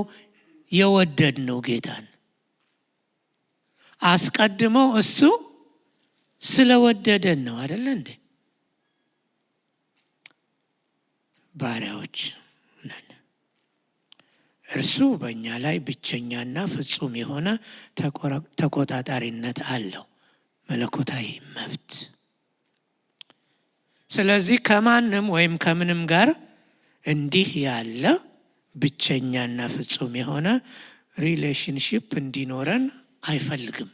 የወደድነው ጌታን? አስቀድሞ እሱ ስለወደደን ነው አይደለ እንዴ? ባሪያዎች ነን። እርሱ በእኛ ላይ ብቸኛና ፍጹም የሆነ ተቆጣጣሪነት አለው፣ መለኮታዊ መብት። ስለዚህ ከማንም ወይም ከምንም ጋር እንዲህ ያለ ብቸኛና ፍጹም የሆነ ሪሌሽንሺፕ እንዲኖረን አይፈልግም።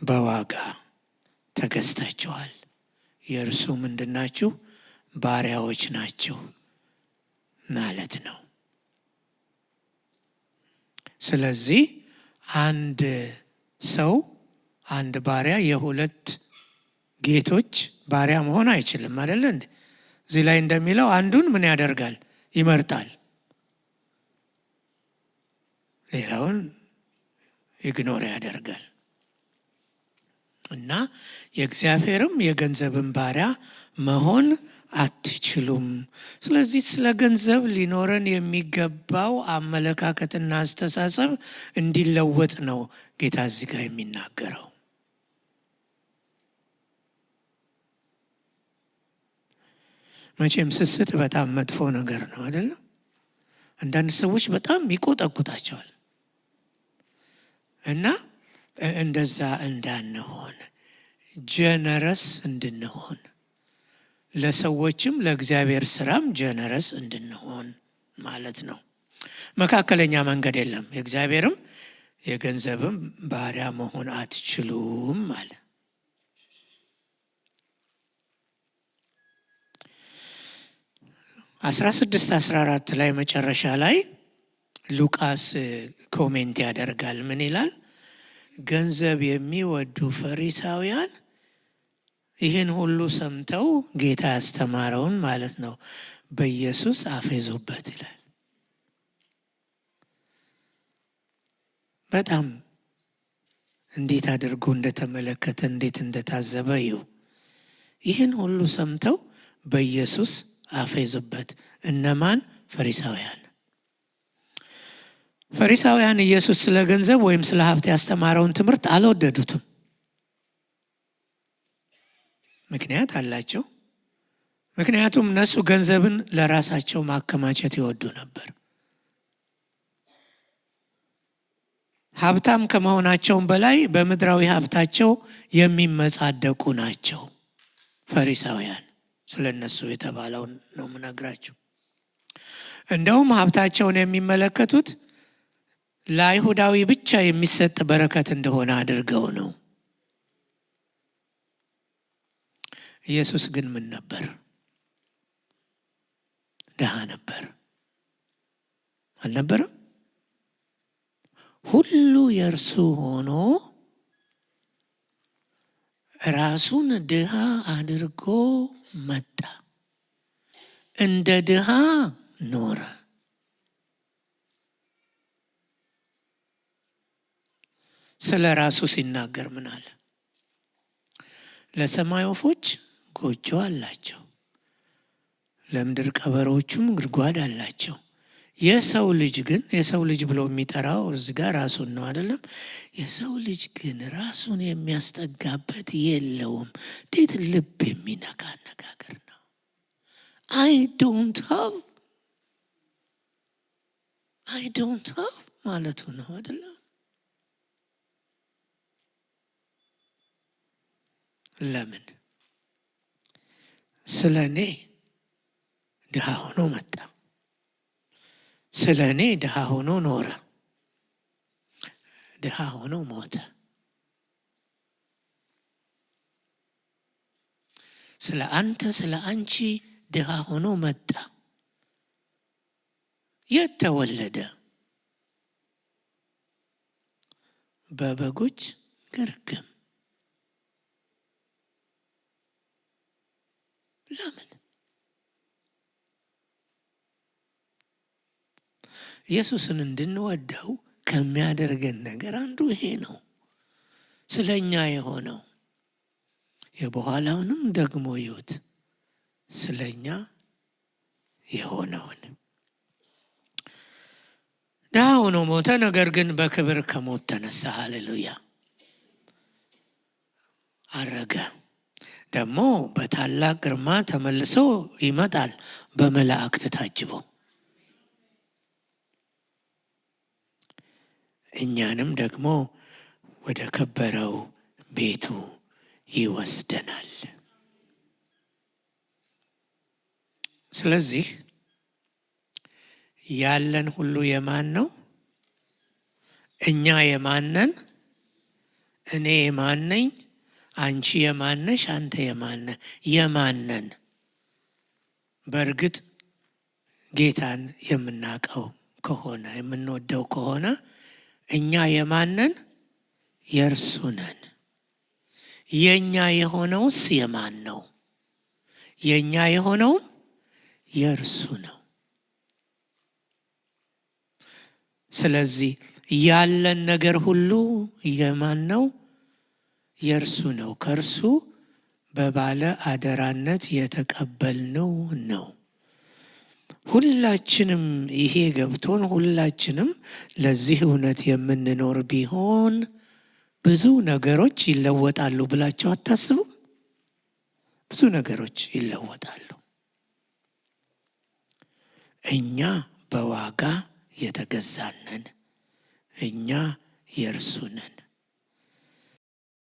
በዋጋ ተገዝታችኋል። የእርሱ ምንድናችሁ? ባሪያዎች ናችሁ ማለት ነው። ስለዚህ አንድ ሰው አንድ ባሪያ የሁለት ጌቶች ባሪያ መሆን አይችልም አይደል እንዴ? እዚህ ላይ እንደሚለው አንዱን ምን ያደርጋል? ይመርጣል፣ ሌላውን ኢግኖር ያደርጋል። እና የእግዚአብሔርም የገንዘብን ባሪያ መሆን አትችሉም። ስለዚህ ስለ ገንዘብ ሊኖረን የሚገባው አመለካከትና አስተሳሰብ እንዲለወጥ ነው ጌታ እዚህ ጋር የሚናገረው። መቼም ስስት በጣም መጥፎ ነገር ነው አይደለም? አንዳንድ ሰዎች በጣም ይቆጠቁጣቸዋል። እና እንደዛ እንዳንሆን ጀነረስ እንድንሆን፣ ለሰዎችም ለእግዚአብሔር ስራም ጀነረስ እንድንሆን ማለት ነው። መካከለኛ መንገድ የለም። የእግዚአብሔርም የገንዘብም ባሪያ መሆን አትችሉም አለ። አስራ 14 ላይ መጨረሻ ላይ ሉቃስ ኮሜንት ያደርጋል። ምን ይላል? ገንዘብ የሚወዱ ፈሪሳውያን ይህን ሁሉ ሰምተው ጌታ ያስተማረውን ማለት ነው በኢየሱስ አፌዙበት ይላል። በጣም እንዴት አድርጎ እንደተመለከተ እንዴት እንደታዘበ እዩ። ይህን ሁሉ ሰምተው በኢየሱስ አፌዙበት። እነማን? ፈሪሳውያን። ፈሪሳውያን ኢየሱስ ስለ ገንዘብ ወይም ስለ ሀብት ያስተማረውን ትምህርት አልወደዱትም። ምክንያት አላቸው። ምክንያቱም እነሱ ገንዘብን ለራሳቸው ማከማቸት ይወዱ ነበር። ሀብታም ከመሆናቸውም በላይ በምድራዊ ሀብታቸው የሚመጻደቁ ናቸው ፈሪሳውያን። ስለ እነሱ የተባለውን ነው የምነግራቸው። እንደውም ሀብታቸውን የሚመለከቱት ለአይሁዳዊ ብቻ የሚሰጥ በረከት እንደሆነ አድርገው ነው። ኢየሱስ ግን ምን ነበር? ድሃ ነበር አልነበረም? ሁሉ የእርሱ ሆኖ ራሱን ድሃ አድርጎ መጣ፣ እንደ ድሃ ኖረ። ስለ ራሱ ሲናገር ምን አለ? ለሰማይ ወፎች ጎጆ አላቸው፣ ለምድር ቀበሮዎቹም ጉድጓድ አላቸው። የሰው ልጅ ግን የሰው ልጅ ብሎ የሚጠራው እዚህ ጋር ራሱን ነው አይደለም? የሰው ልጅ ግን ራሱን የሚያስጠጋበት የለውም። እንዴት ልብ የሚነካ አነጋገር ነው! አይ ዶንት ሃቭ ማለቱ ነው አይደለም? ለምን? ስለ እኔ ድሃ ሆኖ መጣ። ስለ እኔ ድሃ ሆኖ ኖረ። ድሃ ሆኖ ሞተ። ስለ አንተ ስለ አንቺ ድሃ ሆኖ መጣ። የት ተወለደ? በበጎች ግርግም። ለምን? ኢየሱስን እንድንወደው ከሚያደርገን ነገር አንዱ ይሄ ነው። ስለኛ የሆነው የበኋላውንም ደግሞ ይዩት። ስለኛ የሆነውን ድሃ ሆኖ ሞተ፣ ነገር ግን በክብር ከሞት ተነሳ። ሃሌሉያ። አረገ። ደግሞ በታላቅ ግርማ ተመልሶ ይመጣል በመላእክት ታጅቦ። እኛንም ደግሞ ወደ ከበረው ቤቱ ይወስደናል። ስለዚህ ያለን ሁሉ የማን ነው? እኛ የማነን? እኔ የማነኝ? አንቺ የማነሽ? አንተ የማነህ? የማነን? በእርግጥ ጌታን የምናውቀው ከሆነ የምንወደው ከሆነ እኛ የማነን? የእርሱ ነን። የኛ የሆነውስ የማን ነው? የኛ የሆነውም የእርሱ ነው። ስለዚህ ያለን ነገር ሁሉ የማን ነው? የእርሱ ነው። ከእርሱ በባለ አደራነት የተቀበልነው ነው። ሁላችንም ይሄ ገብቶን ሁላችንም ለዚህ እውነት የምንኖር ቢሆን ብዙ ነገሮች ይለወጣሉ ብላችሁ አታስቡም? ብዙ ነገሮች ይለወጣሉ። እኛ በዋጋ የተገዛን ነን። እኛ የእርሱ ነን።